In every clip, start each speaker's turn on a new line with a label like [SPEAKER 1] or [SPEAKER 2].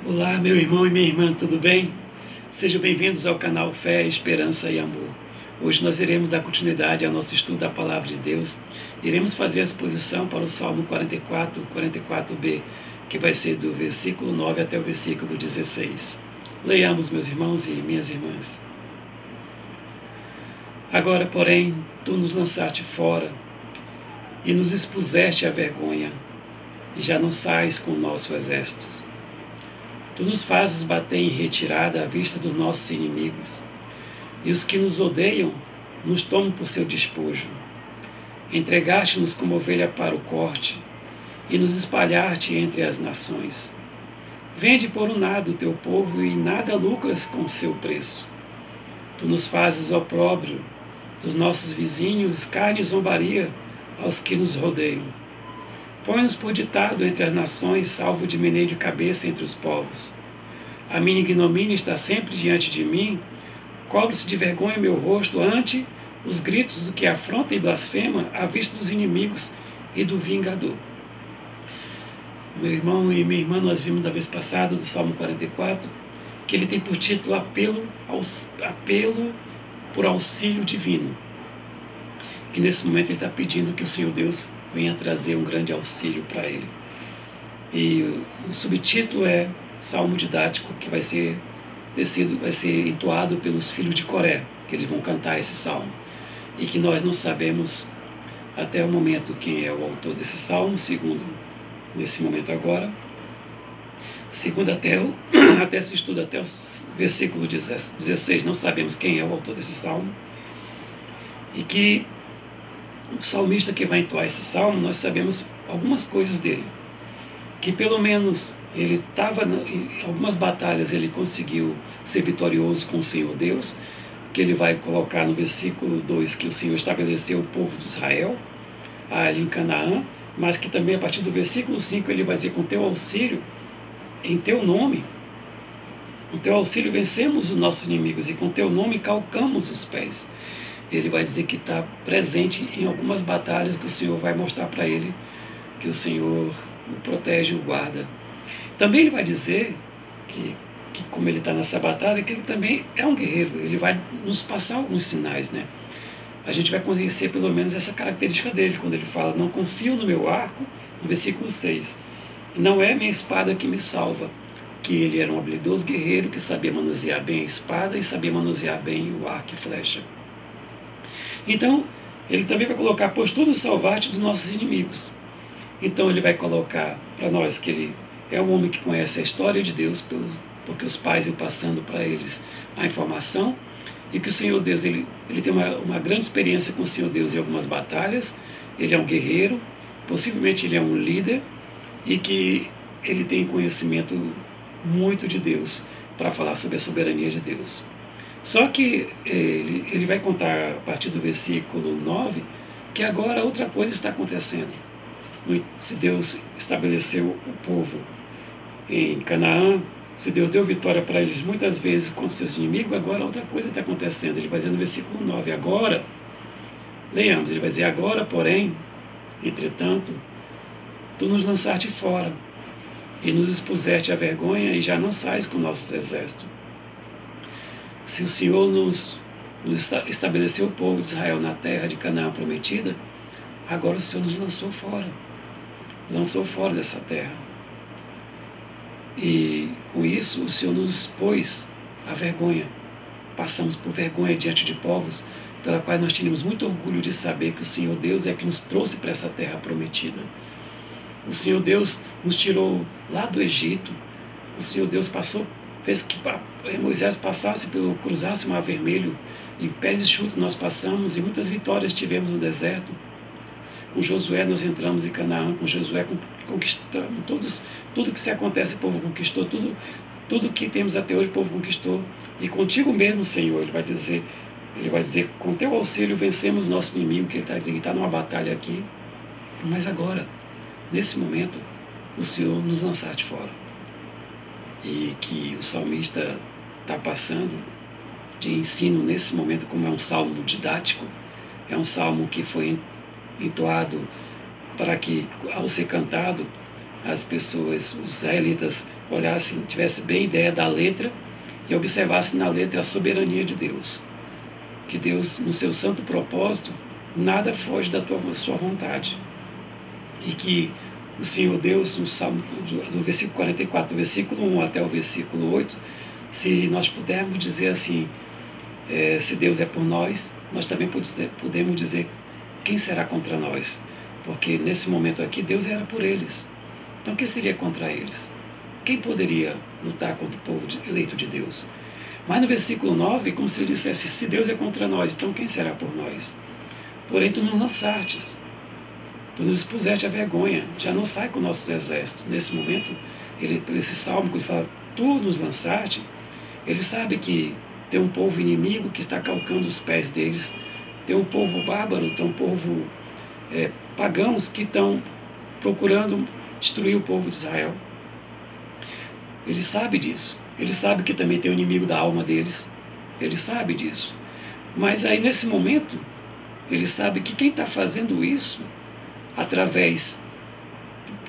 [SPEAKER 1] Olá, meu irmão e minha irmã, tudo bem? Sejam bem-vindos ao canal Fé, Esperança e Amor. Hoje nós iremos dar continuidade ao nosso estudo da Palavra de Deus. Iremos fazer a exposição para o Salmo 44, 44b, que vai ser do versículo 9 até o versículo 16. Leiamos, meus irmãos e minhas irmãs. Agora, porém, tu nos lançaste fora e nos expuseste à vergonha, e já não sais com o nosso exército. Tu nos fazes bater em retirada à vista dos nossos inimigos, e os que nos odeiam nos tomam por seu despojo. Entregaste-nos como ovelha para o corte, e nos espalhaste entre as nações. Vende por um nada o teu povo, e nada lucras com seu preço. Tu nos fazes opróbrio dos nossos vizinhos, escárnio e zombaria aos que nos rodeiam. Põe-nos por ditado entre as nações, alvo de meneio de cabeça entre os povos. A minha ignomínia está sempre diante de mim, cobre-se de vergonha meu rosto ante os gritos do que afronta e blasfema à vista dos inimigos e do vingador. Meu irmão e minha irmã, nós vimos da vez passada, do Salmo 44, que ele tem por título apelo por auxílio divino. Que nesse momento ele está pedindo que o Senhor Deus venha trazer um grande auxílio para ele. E o subtítulo é Salmo didático, que vai ser entoado pelos filhos de Coré, que eles vão cantar esse salmo. E que nós não sabemos até o momento quem é o autor desse salmo, segundo nesse momento agora. Segundo até se estuda até o versículo 16, não sabemos quem é o autor desse salmo. E que o salmista que vai entoar esse salmo, nós sabemos algumas coisas dele. Que pelo menos ele estava em algumas batalhas, ele conseguiu ser vitorioso com o Senhor Deus, que ele vai colocar no versículo 2 que o Senhor estabeleceu o povo de Israel ali em Canaã, mas que também a partir do versículo 5 ele vai dizer: com teu auxílio, em teu nome, com teu auxílio vencemos os nossos inimigos e com teu nome calcamos os pés. Ele vai dizer que está presente em algumas batalhas, que o Senhor vai mostrar para ele que o Senhor o protege e o guarda. Também ele vai dizer que como ele está nessa batalha, que ele também é um guerreiro. Ele vai nos passar alguns sinais, né? A gente vai conhecer pelo menos essa característica dele, quando ele fala: não confio no meu arco, no versículo 6. Não é minha espada que me salva. Que ele era um habilidoso guerreiro que sabia manusear bem a espada e sabia manusear bem o arco e flecha. Então, ele também vai colocar: pois tu nos salvaste dos nossos inimigos. Então ele vai colocar para nós que ele é um homem que conhece a história de Deus, porque os pais iam passando para eles a informação, e que o Senhor Deus, ele tem uma grande experiência com o Senhor Deus em algumas batalhas. Ele é um guerreiro, possivelmente ele é um líder, e que ele tem conhecimento muito de Deus para falar sobre a soberania de Deus. Só que ele vai contar a partir do versículo 9 que agora outra coisa está acontecendo. Se Deus estabeleceu o povo em Canaã, se Deus deu vitória para eles muitas vezes contra seus inimigos, agora outra coisa está acontecendo. Ele vai dizer no versículo 9, agora, leiamos, ele vai dizer: agora, porém, entretanto, tu nos lançaste fora e nos expuseste à vergonha e já não sais com nossos exércitos. Se o Senhor nos estabeleceu o povo de Israel na terra de Canaã prometida, agora o Senhor nos lançou fora dessa terra. E com isso o Senhor nos expôs à vergonha. Passamos por vergonha diante de povos pela qual nós tínhamos muito orgulho de saber que o Senhor Deus é que nos trouxe para essa terra prometida. O Senhor Deus nos tirou lá do Egito. O Senhor Deus fez que Moisés cruzasse o Mar Vermelho. Em pés enxutos nós passamos e muitas vitórias tivemos no deserto. Com Josué nós entramos em Canaã, com Josué conquistamos tudo que se acontece, o povo conquistou, tudo que temos até hoje o povo conquistou. E contigo mesmo, Senhor, ele vai dizer, com teu auxílio vencemos nosso inimigo, que ele está numa batalha aqui. Mas agora, nesse momento, o Senhor nos lançaste fora. E que o salmista está passando de ensino nesse momento, como é um salmo didático, é um salmo que foi entoado para que, ao ser cantado, as pessoas, os israelitas, olhasse, tivesse bem ideia da letra e observasse na letra a soberania de Deus. Que Deus, no seu santo propósito, nada foge da sua vontade. E que o Senhor Deus, no Salmo, do versículo 44, do versículo 1 até o versículo 8, se nós pudermos dizer assim, se Deus é por nós, nós também podemos dizer quem será contra nós. Porque nesse momento aqui, Deus era por eles. Então, quem seria contra eles? Quem poderia lutar contra o povo eleito de Deus? Mas no versículo 9, como se ele dissesse, se Deus é contra nós, então quem será por nós? Porém, tu nos lançastes, tu nos expuseste a vergonha, já não sai com nossos exércitos. Nesse momento, esse salmo, quando ele fala, tu nos lançaste, ele sabe que tem um povo inimigo que está calcando os pés deles, tem um povo bárbaro, tem um povo pagãos que estão procurando destruir o povo de Israel. Ele sabe disso. Ele sabe que também tem o inimigo da alma deles. Ele sabe disso. Mas aí, nesse momento, ele sabe que quem está fazendo isso, através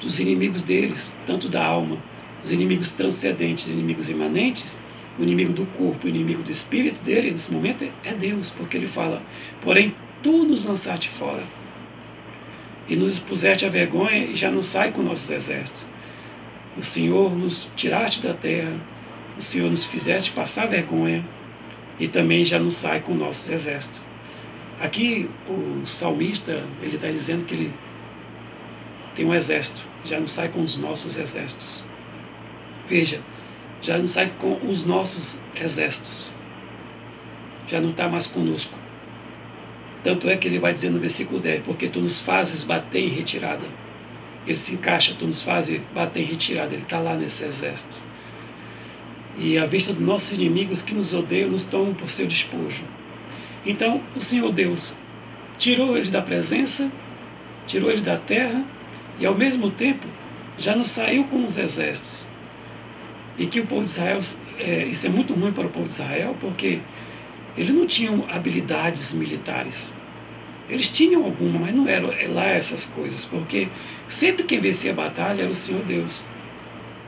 [SPEAKER 1] dos inimigos deles, tanto da alma, os inimigos transcendentes, os inimigos imanentes, o inimigo do corpo, o inimigo do espírito dele, nesse momento, é Deus. Porque ele fala, porém, tu nos lançaste fora e nos expuseste a vergonha e já não sai com nossos exércitos. O Senhor nos tiraste da terra, o Senhor nos fizeste passar vergonha e também já não sai com nossos exércitos. Aqui o salmista, ele está dizendo que ele tem um exército, já não sai com os nossos exércitos. Veja, já não sai com os nossos exércitos, já não está mais conosco. Tanto é que ele vai dizer no versículo 10, porque tu nos fazes bater em retirada. Ele se encaixa, tu nos fazes bater em retirada, ele está lá nesse exército. E à vista dos nossos inimigos que nos odeiam, nos tomam por seu despojo. Então, o Senhor Deus tirou eles da presença, tirou eles da terra, e ao mesmo tempo já não saiu com os exércitos. E que o povo de Israel, isso é muito ruim para o povo de Israel, porque eles não tinham habilidades militares. Eles tinham alguma, mas não eram lá essas coisas, porque sempre quem vencia a batalha era o Senhor Deus.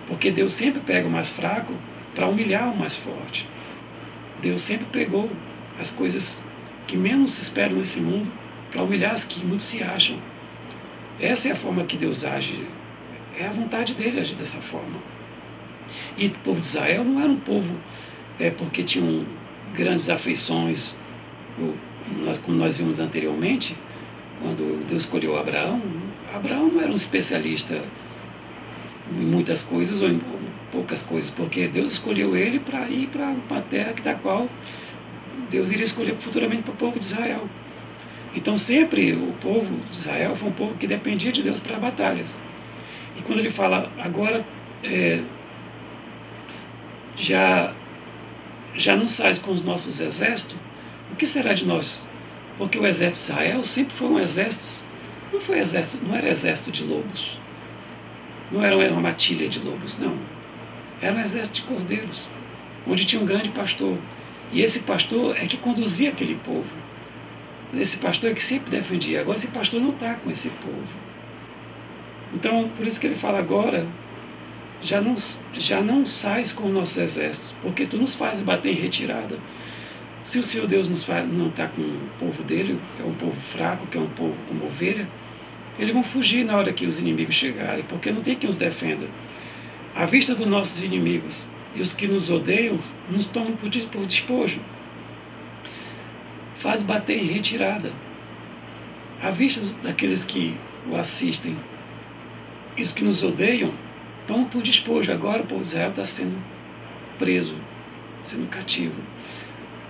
[SPEAKER 1] Porque Deus sempre pega o mais fraco para humilhar o mais forte. Deus sempre pegou as coisas que menos se esperam nesse mundo para humilhar as que muitos se acham. Essa é a forma que Deus age. É a vontade dele agir dessa forma. E o povo de Israel não era um povo porque tinham grandes afeições, como nós vimos anteriormente, quando Deus escolheu Abraão. Abraão não era um especialista em muitas coisas ou em poucas coisas, porque Deus escolheu ele para ir para uma terra da qual Deus iria escolher futuramente para o povo de Israel. Então sempre o povo de Israel foi um povo que dependia de Deus para batalhas. E quando ele fala, agora já não sais com os nossos exércitos, o que será de nós? Porque o exército de Israel sempre foi um exército, não era exército de lobos, não era uma matilha de lobos, não. Era um exército de cordeiros, onde tinha um grande pastor. E esse pastor é que conduzia aquele povo. Esse pastor é que sempre defendia. Agora esse pastor não está com esse povo. Então, por isso que ele fala agora, já não sais com o nosso exército, porque tu nos fazes bater em retirada. Se o Senhor Deus não está com o povo dele, que é um povo fraco, que é um povo como ovelha, eles vão fugir na hora que os inimigos chegarem, porque não tem quem os defenda. À vista dos nossos inimigos e os que nos odeiam, nos tomam por despojo. Faz bater em retirada. À vista daqueles que o assistem e os que nos odeiam, tomam por despojo. Agora o povo de Israel está sendo preso, sendo cativo.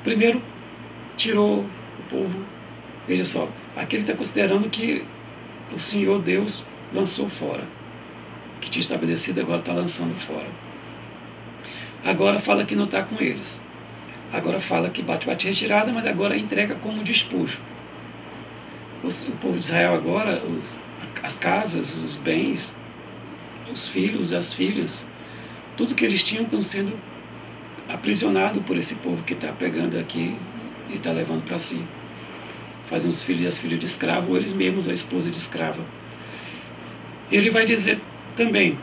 [SPEAKER 1] Primeiro, tirou o povo. Veja só, aqui ele está considerando que o Senhor Deus lançou fora. Que tinha estabelecido, agora está lançando fora. Agora fala que não está com eles. Agora fala que bate retirada, mas agora entrega como despojo. O povo de Israel agora, as casas, os bens, os filhos, as filhas, tudo que eles tinham estão sendo aprisionados por esse povo que está pegando aqui e está levando para si. Fazendo os filhos e as filhas de escravo, ou eles mesmos a esposa de escrava. Ele vai dizer também,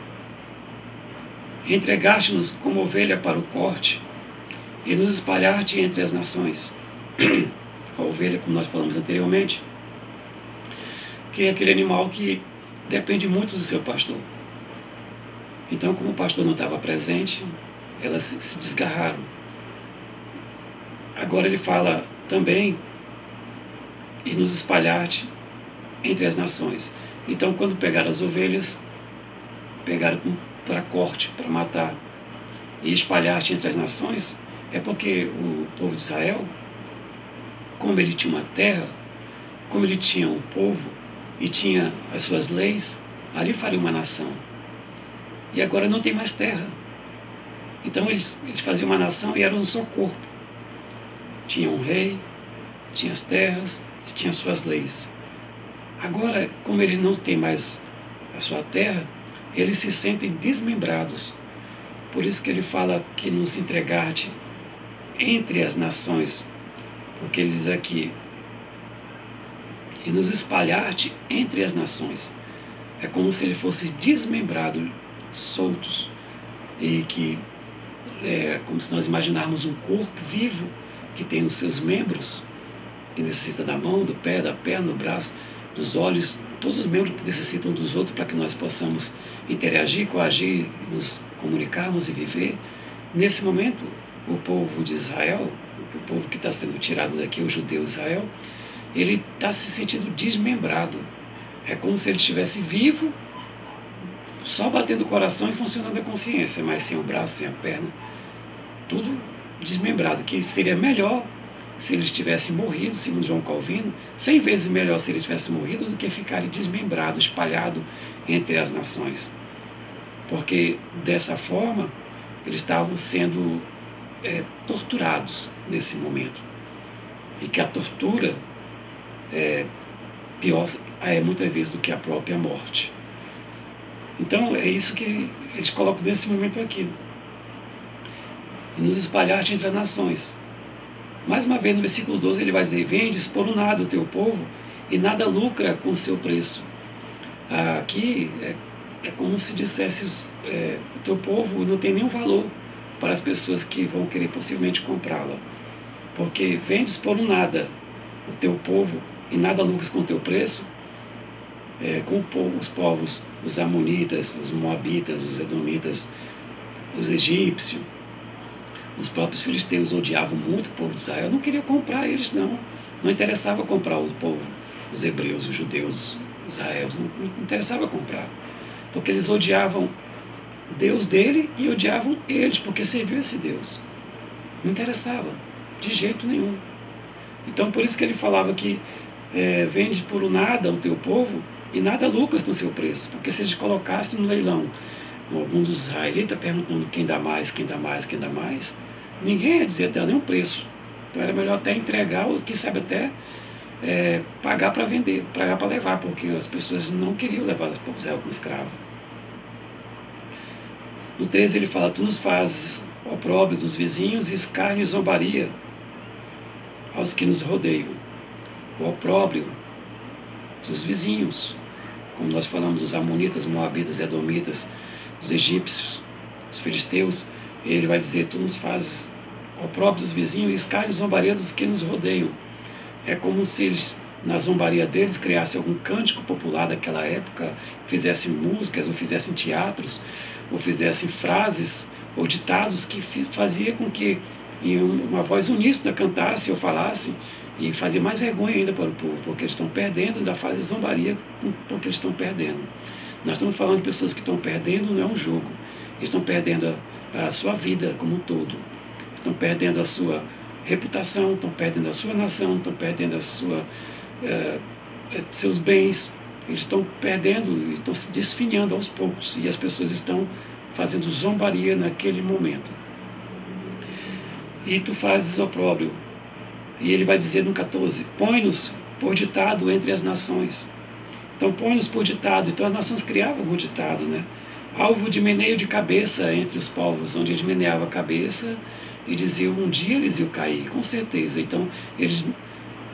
[SPEAKER 1] Entregaste-nos como ovelha para o corte e nos espalhar-te entre as nações. A ovelha, como nós falamos anteriormente, que é aquele animal que depende muito do seu pastor. Então, como o pastor não estava presente, elas se desgarraram. Agora ele fala também, e nos espalhar-te entre as nações. Então, quando pegaram as ovelhas, pegaram para corte, para matar, e espalhar-te entre as nações, é porque o povo de Israel, como ele tinha uma terra, como ele tinha um povo e tinha as suas leis, ali faria uma nação. E agora não tem mais terra. Então eles faziam uma nação e eram um só corpo. Tinha um rei, tinha as terras, tinha as suas leis. Agora, como eles não têm mais a sua terra, eles se sentem desmembrados. Por isso que ele fala que nos entregar-te entre as nações, porque ele diz aqui, e nos espalhar-te entre as nações. É como se ele fosse desmembrado, soltos, e que é como se nós imaginarmos um corpo vivo que tem os seus membros, que necessita da mão, do pé, da perna, do braço, dos olhos, todos os membros que necessitam dos outros para que nós possamos interagir, coagir, nos comunicarmos e viver. Nesse momento, o povo de Israel, o povo que está sendo tirado daqui, o judeu de Israel, ele está se sentindo desmembrado. É como se ele estivesse vivo, só batendo o coração e funcionando a consciência, mas sem o braço, sem a perna, tudo desmembrado, que seria melhor se eles tivessem morrido, segundo João Calvino, 100 vezes melhor se eles tivessem morrido do que ficarem desmembrados, espalhados entre as nações. Porque dessa forma, eles estavam sendo torturados nesse momento. E que a tortura é pior muitas vezes do que a própria morte. Então é isso que eles colocam nesse momento aqui. E nos espalhar-te entre as nações. Mais uma vez no versículo 12 ele vai dizer, vendes por um nada o teu povo e nada lucra com o seu preço. Aqui é como se dissesse, o teu povo não tem nenhum valor para as pessoas que vão querer possivelmente comprá-la. Porque vendes por um nada o teu povo e nada lucras com o teu preço, com os povos, os amonitas, os moabitas, os edomitas, os egípcios, os próprios filisteus odiavam muito o povo de Israel, não queriam comprar eles, não interessava comprar o povo, os hebreus, os judeus, os israeus, não interessava comprar, porque eles odiavam Deus dele e odiavam eles, porque serviam esse Deus, não interessava, de jeito nenhum. Então por isso que ele falava que vende por um nada o teu povo e nada lucras com o seu preço, porque se eles colocassem no leilão algum dos israelitas perguntando quem dá mais, quem dá mais, quem dá mais, ninguém ia dizer dela nenhum preço. Então era melhor até entregar, ou quem sabe até pagar para vender, pagar para levar, porque as pessoas não queriam levar o povo de Israel como escravo. No 13 ele fala, tu nos fazes opróbrio dos vizinhos e escárnio e zombaria aos que nos rodeiam. O opróbrio dos vizinhos, como nós falamos, dos amonitas, moabitas, edomitas, dos egípcios, dos filisteus, ele vai dizer, tu nos fazes opróbrio dos vizinhos e escárnio e zombaria dos que nos rodeiam. É como se eles, na zombaria deles, criassem algum cântico popular daquela época, fizessem músicas, ou fizessem teatros, ou fizessem frases, ou ditados que fazia com que em uma voz uníssona cantassem ou falassem, e fazia mais vergonha ainda para o povo, porque eles estão perdendo, ainda fazem zombaria porque eles estão perdendo. Nós estamos falando de pessoas que estão perdendo, não é um jogo. Eles estão perdendo a sua vida como um todo. Estão perdendo a sua reputação, estão perdendo a sua nação, estão perdendo a seus bens. Eles estão perdendo e estão se desfinhando aos poucos. E as pessoas estão fazendo zombaria naquele momento. E tu fazes opróbrio. E ele vai dizer no 14, põe-nos por ditado entre as nações. Então põe-nos por ditado. Então as nações criavam um ditado, né? Alvo de meneio de cabeça entre os povos, onde eles meneavam a cabeça e diziam, um dia eles iam cair, com certeza. Então eles,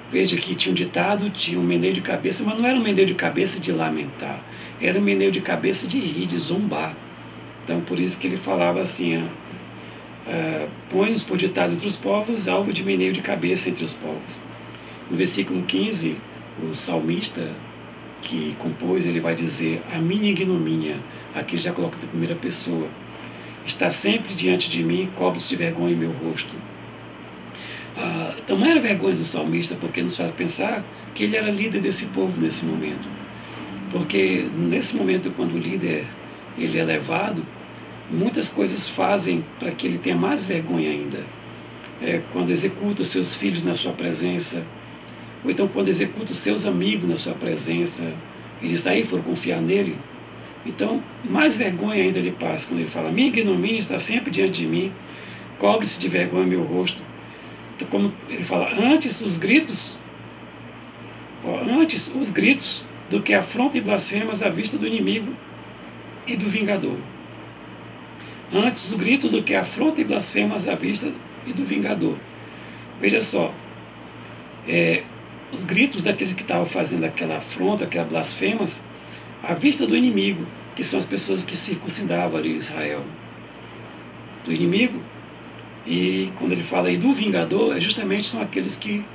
[SPEAKER 1] veja que tinha um ditado, tinha um meneio de cabeça, mas não era um meneio de cabeça de lamentar, era um meneio de cabeça de rir, de zombar. Então, por isso que ele falava assim, põe-nos por ditado entre os povos, alvo de meneio de cabeça entre os povos. No versículo 15, o salmista que compôs, ele vai dizer, a minha ignomínia, aqui já coloca na primeira pessoa, está sempre diante de mim, cobre-se de vergonha em meu rosto. Tamanha vergonha do salmista, porque nos faz pensar que ele era líder desse povo nesse momento. Porque nesse momento, quando o líder ele é levado, muitas coisas fazem para que ele tenha mais vergonha ainda. Quando executa os seus filhos na sua presença, ou então quando executa os seus amigos na sua presença, e diz, aí foram confiar nele. Então, mais vergonha ainda ele passa quando ele fala, minha ignomínia está sempre diante de mim, cobre-se de vergonha meu rosto. Então, como ele fala, antes os gritos do que afronta e blasfemas à vista do inimigo e do vingador. Antes o grito do que afronta e blasfemas à vista e do vingador. Veja só, os gritos daqueles que estavam fazendo aquela afronta, aquelas blasfemas, à vista do inimigo, que são as pessoas que circuncidavam ali Israel. Do inimigo. E quando ele fala aí do vingador, justamente são aqueles que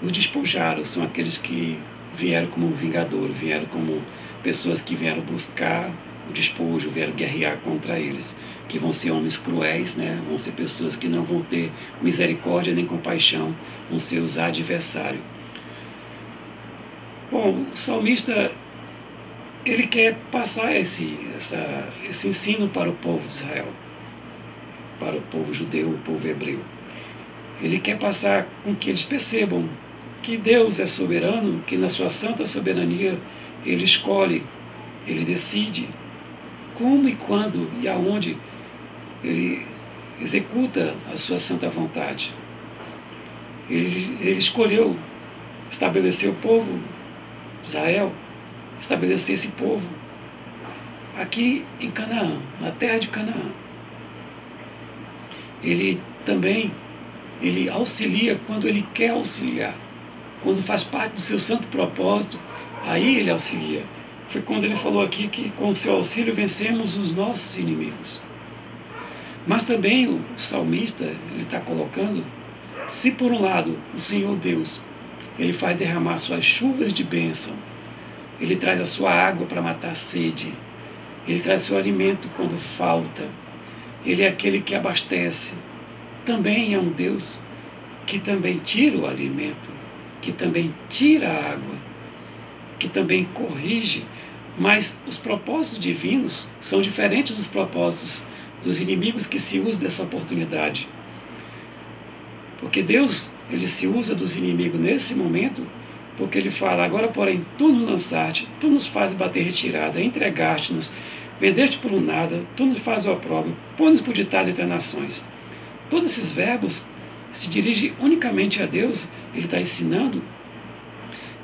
[SPEAKER 1] o despojaram, são aqueles que vieram como vingador, vieram como pessoas que vieram buscar o despojo, vieram guerrear contra eles, que vão ser homens cruéis, né? Vão ser pessoas que não vão ter misericórdia nem compaixão, vão ser os adversários. Bom, o salmista, ele quer passar esse ensino para o povo de Israel, para o povo judeu, o povo hebreu. Ele quer passar com que eles percebam que Deus é soberano, que na sua santa soberania ele escolhe, ele decide como e quando e aonde ele executa a sua santa vontade. Ele escolheu estabelecer o povo de Israel, estabelecer esse povo aqui em Canaã, na terra de Canaã. Ele também auxilia quando ele quer auxiliar. Quando faz parte do seu santo propósito, aí ele auxilia. Foi quando ele falou aqui que com o seu auxílio vencemos os nossos inimigos. Mas também o salmista, ele está colocando, se por um lado o Senhor Deus, ele faz derramar suas chuvas de bênção, ele traz a sua água para matar a sede, ele traz seu alimento quando falta, ele é aquele que abastece, também é um Deus que também tira o alimento, que também tira a água, que também corrige, mas os propósitos divinos são diferentes dos propósitos dos inimigos que se usam dessa oportunidade. Porque Deus, ele se usa dos inimigos nesse momento, porque ele fala, agora porém, tu nos lançaste, tu nos fazes bater retirada, entregaste-nos, vendeste por um nada, tu nos fazes o opróbrio, põe-nos por ditado entre as nações. Todos esses verbos se dirigem unicamente a Deus. Ele está ensinando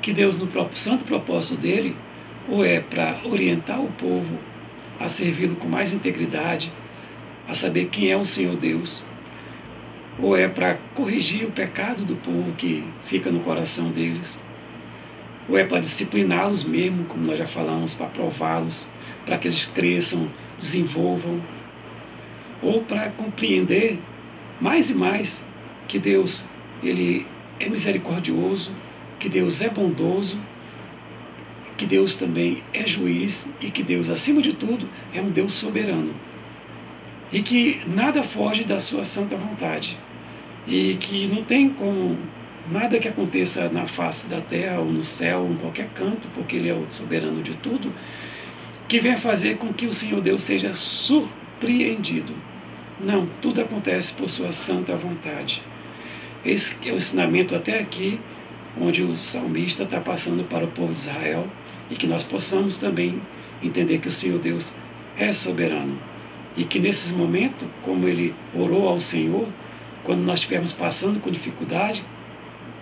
[SPEAKER 1] que Deus, no próprio santo propósito dele, ou é para orientar o povo a servi-lo com mais integridade, a saber quem é o Senhor Deus, ou é para corrigir o pecado do povo que fica no coração deles, ou é para discipliná-los mesmo, como nós já falamos, para prová-los, para que eles cresçam, desenvolvam, ou para compreender mais e mais que Deus, ele é misericordioso, que Deus é bondoso, que Deus também é juiz e que Deus, acima de tudo, é um Deus soberano. E que nada foge da sua santa vontade. E que não tem como nada que aconteça na face da terra ou no céu ou em qualquer canto, porque ele é o soberano de tudo, que venha fazer com que o Senhor Deus seja surpreendido. Não, tudo acontece por sua santa vontade. Esse é o ensinamento até aqui, onde o salmista está passando para o povo de Israel, e que nós possamos também entender que o Senhor Deus é soberano. E que nesses momentos, como ele orou ao Senhor, quando nós estivermos passando com dificuldade,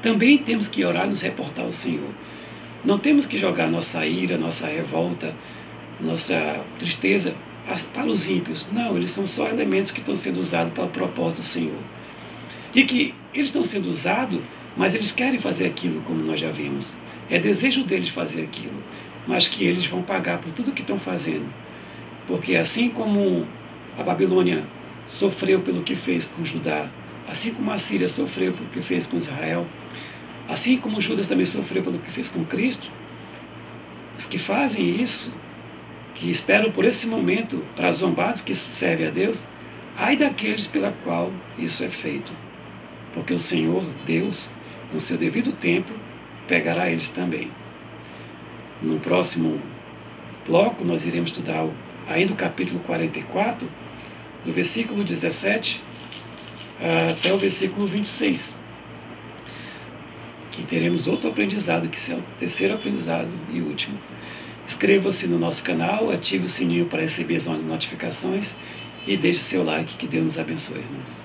[SPEAKER 1] também temos que orar e nos reportar ao Senhor. Não temos que jogar nossa ira, nossa revolta, nossa tristeza para os ímpios. Não, eles são só elementos que estão sendo usados para o propósito do Senhor. E que eles estão sendo usados, mas eles querem fazer aquilo, como nós já vimos. É desejo deles fazer aquilo, mas que eles vão pagar por tudo que estão fazendo. Porque assim como A Babilônia sofreu pelo que fez com Judá, assim como a Síria sofreu pelo que fez com Israel, assim como Judas também sofreu pelo que fez com Cristo. Os que fazem isso, que esperam por esse momento para zombados que servem a Deus, ai daqueles pela qual isso é feito, porque o Senhor Deus, no seu devido tempo, pegará eles também. No próximo bloco nós iremos estudar ainda o capítulo 44, do versículo 17 até o versículo 26, que teremos outro aprendizado, que é o terceiro aprendizado e último. Inscreva-se no nosso canal, ative o sininho para receber as notificações e deixe seu like, que Deus nos abençoe, irmãos.